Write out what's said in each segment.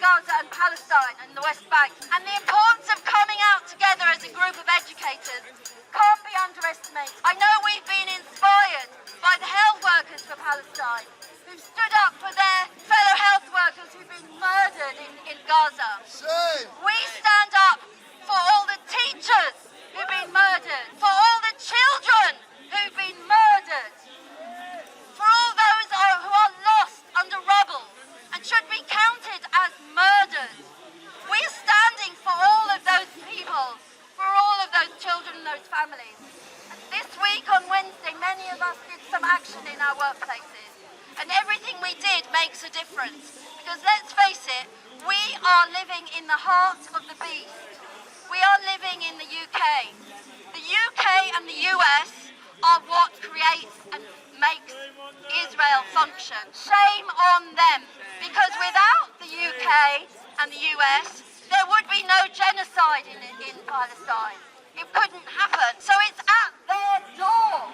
Gaza and Palestine and the West Bank. And the importance of coming out together as a group of educators can't be underestimated. I know we've been inspired by the health workers for Palestine who've stood up for their fellow health workers who've been murdered in Gaza. Shame. We stand up for all the teachers who've been murdered, for all the children who've been murdered, for all those who are lost under rubble and should be counted as murdered. We're standing for all of those people, for all of those children and those families. And this week on Wednesday, many of us did some action in our workplaces. And everything we did makes a difference. Because let's face it, we are living in the heart of the beast. We are living in the UK. The UK and the US are what creates and makes Israel function. Shame on them. Because without the UK and the US, there would be no genocide in Palestine. It couldn't happen. So it's at their door.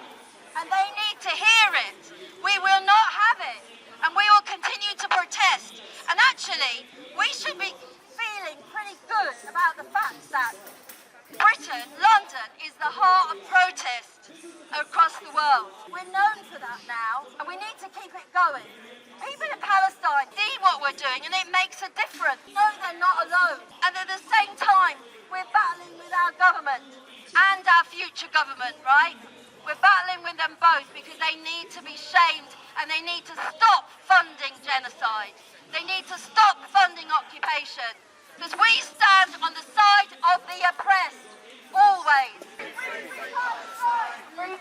And they need to hear it. We will not have it. And we will continue to protest. And actually, we should be feeling pretty good about the fact that Britain, London, is the heart of protest across the world. We're known for that now, and we need to keep it going. People in Palestine see what we're doing, and it makes a difference. No, they're not alone. And at the same time, we're battling with our government and our future government, right? We're battling with them both because they need to be shamed and they need to stop funding genocide. They need to stop funding occupation. Because we stand on the side of the oppressed, always. Free,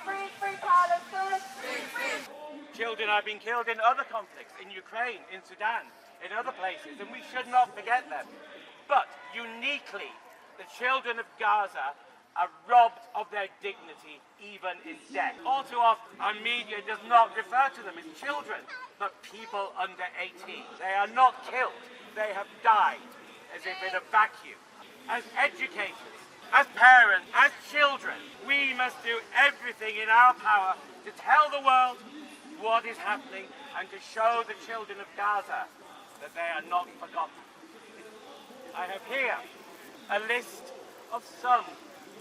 free, free Palestine. Free, free. Children have been killed in other conflicts, in Ukraine, in Sudan, in other places, and we should not forget them. But uniquely, the children of Gaza are robbed of their dignity, even in death. All too often, our media does not refer to them as children, but people under 18. They are not killed, they have died, as if in a vacuum. As educators, as parents, as children, we must do everything in our power to tell the world what is happening and to show the children of Gaza that they are not forgotten. I have here a list of some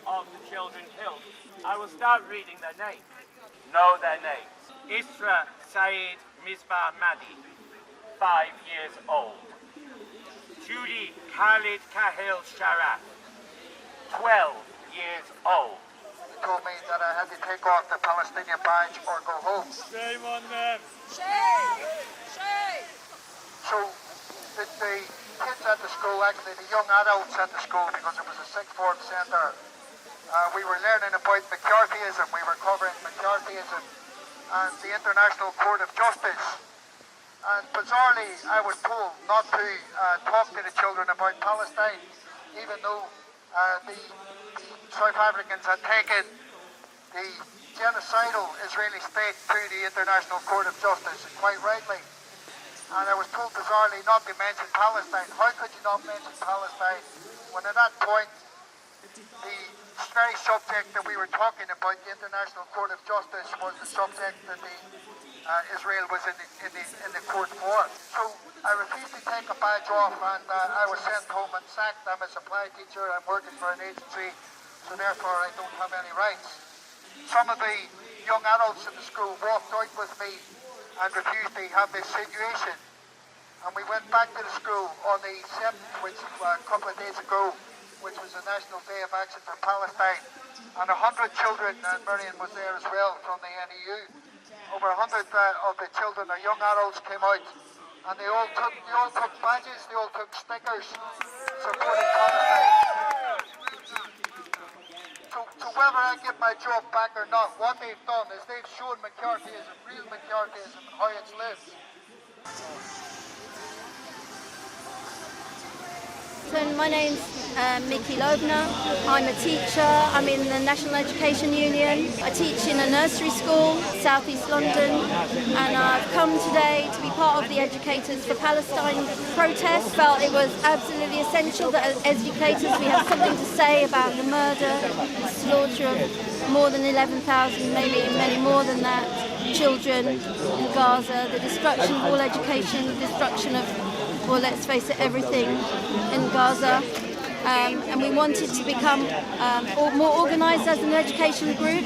of the children killed. I will start reading their names. Know their names. Isra Saeed Misbah Madi, 5 years old. Judy Khalid Kahil Sharaf, 12 years old. They told me that I had to take off the Palestinian badge or go home. Shame on them. Shame! Shame! So the kids at the school, actually the young adults at the school, because it was a sixth form centre, we were learning about McCarthyism. We were covering McCarthyism and the International Court of Justice. And bizarrely, I was told not to talk to the children about Palestine, even though the South Africans had taken the genocidal Israeli state to the International Court of Justice, quite rightly. And I was told bizarrely not to mention Palestine. How could you not mention Palestine when at that point the very subject that we were talking about, the International Court of Justice, was the subject that Israel was in the court for. So I refused to take a badge off, and I was sent home and sacked. I'm a supply teacher. I'm working for an agency, so therefore I don't have any rights. Some of the young adults in the school walked out with me and refused to have this situation. And we went back to the school on the 7th, which a couple of days ago, which was the National Day of Action for Palestine. And 100 children, and Marion was there as well, from the NEU. Over 100 of the children or young adults came out, and they all took badges, they all took stickers supporting Palestine. So whether I get my job back or not, what they've done is they've shown McCarthyism, real McCarthyism, and how it's lived. So my name's Mickey Loebner. I'm a teacher. I'm in the National Education Union. I teach in a nursery school, South East London, and I've come today to be part of the Educators for Palestine protest. Felt it was absolutely essential that as educators we have something to say about the murder, the slaughter of more than 11,000, maybe many more than that, children in Gaza, the destruction of all education, the destruction of, well, let's face it, everything in Gaza. And we wanted to become more organised as an education group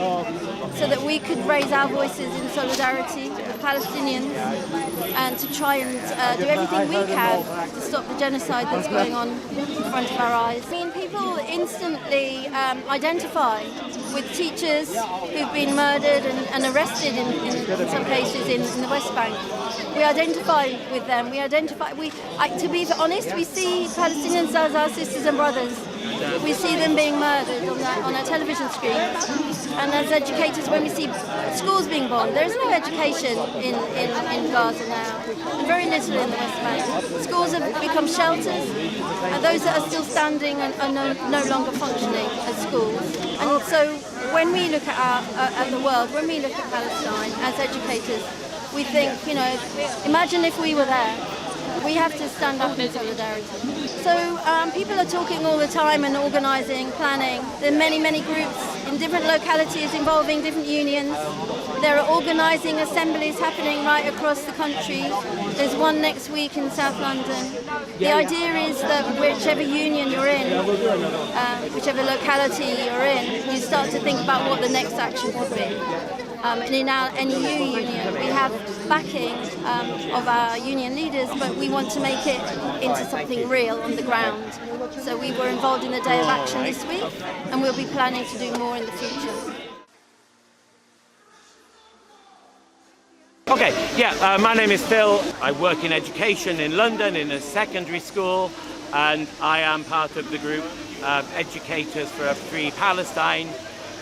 so that we could raise our voices in solidarity with Palestinians and to try and do everything we can to stop the genocide that's going on in front of our eyes. I mean, people instantly identify with teachers who've been murdered and arrested in some cases in the West Bank. We identify with them. To be honest, we see Palestinians as our sisters and brothers. We see them being murdered on our television screens. And as educators, when we see schools being bombed, there is no education in Gaza now, and very little in the West Bank. Schools have become shelters, and those that are still standing are no longer functioning as schools. And so when we look at the world, when we look at Palestine as educators, we think, you know, imagine if we were there. We have to stand up in solidarity. So people are talking all the time and organising, planning. There are many groups in different localities involving different unions. There are organising assemblies happening right across the country. There's one next week in South London. The idea is that whichever union you're in, whichever locality you're in, you start to think about what the next action could be. And in our NEU union, we have backing of our union leaders, but we want to make it into something real on the ground. So we were involved in the Day of Action this week, and we'll be planning to do more in the future. Okay, my name is Phil. I work in education in London in a secondary school, and I am part of the group Educators for Free Palestine.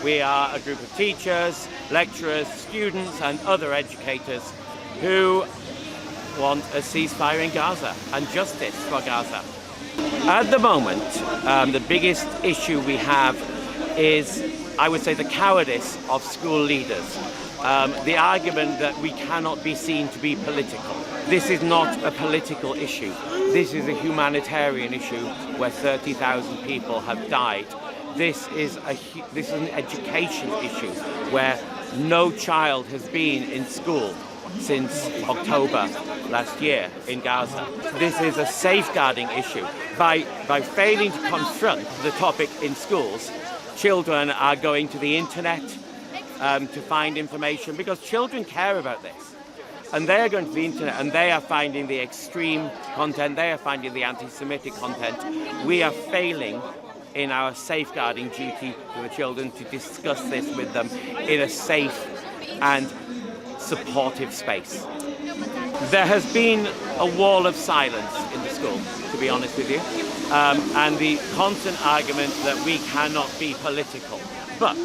We are a group of teachers, lecturers, students and other educators who want a ceasefire in Gaza and justice for Gaza. At the moment, the biggest issue we have is, I would say, the cowardice of school leaders. The argument that we cannot be seen to be political. This is not a political issue. This is a humanitarian issue where 30,000 people have died. This is an education issue where no child has been in school since October last year in Gaza. This is a safeguarding issue. By failing to confront the topic in schools, children are going to the internet to find information, because children care about this. And they are going to the internet and they are finding the extreme content, they are finding the anti-Semitic content. We are failing in our safeguarding duty to the children to discuss this with them in a safe and supportive space. There has been a wall of silence in the school, to be honest with you, and the constant argument that we cannot be political. But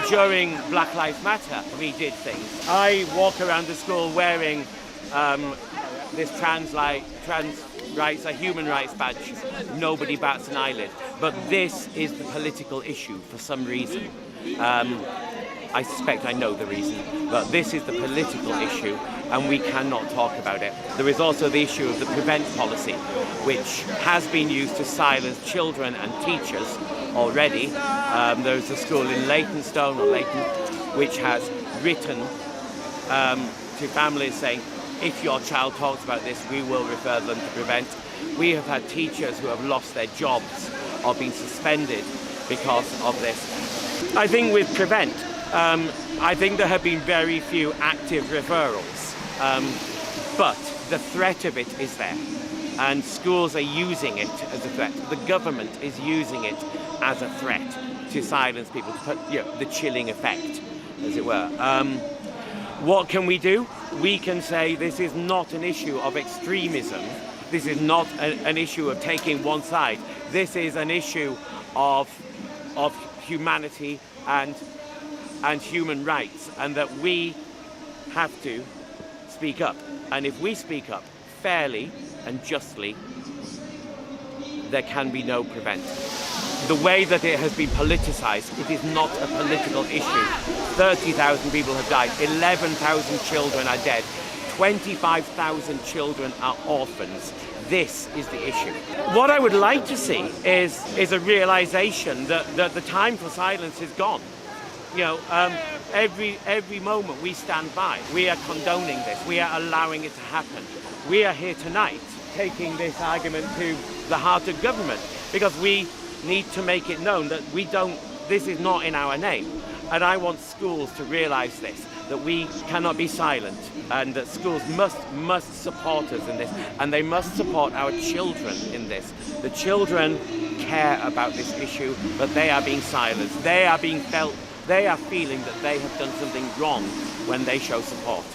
during Black Lives Matter, we did things. I walk around the school wearing this trans rights, a human rights badge. Nobody bats an eyelid. But this is the political issue for some reason. I suspect I know the reason, but this is the political issue and we cannot talk about it. There is also the issue of the prevent policy, which has been used to silence children and teachers already. There's a school in Leytonstone, which has written to families saying, if your child talks about this, we will refer them to prevent. We have had teachers who have lost their jobs or been suspended because of this. I think with prevent, I think there have been very few active referrals, but the threat of it is there, and schools are using it as a threat. The government is using it as a threat to silence people, to put the chilling effect, as it were. What can we do? We can say this is not an issue of extremism. This is not an issue of taking one side. This is an issue of humanity and human rights, and that we have to speak up. And if we speak up fairly and justly, there can be no prevent. The way that it has been politicised, it is not a political issue. 30,000 people have died, 11,000 children are dead, 25,000 children are orphans. This is the issue. What I would like to see is a realisation that the time for silence is gone. You know, every moment we stand by, we are condoning this, we are allowing it to happen. We are here tonight taking this argument to the heart of government because we need to make it known that this is not in our name. And I want schools to realise this, that we cannot be silent and that schools must support us in this, and they must support our children in this. The children care about this issue, but they are being silenced. They are feeling that they have done something wrong when they show support.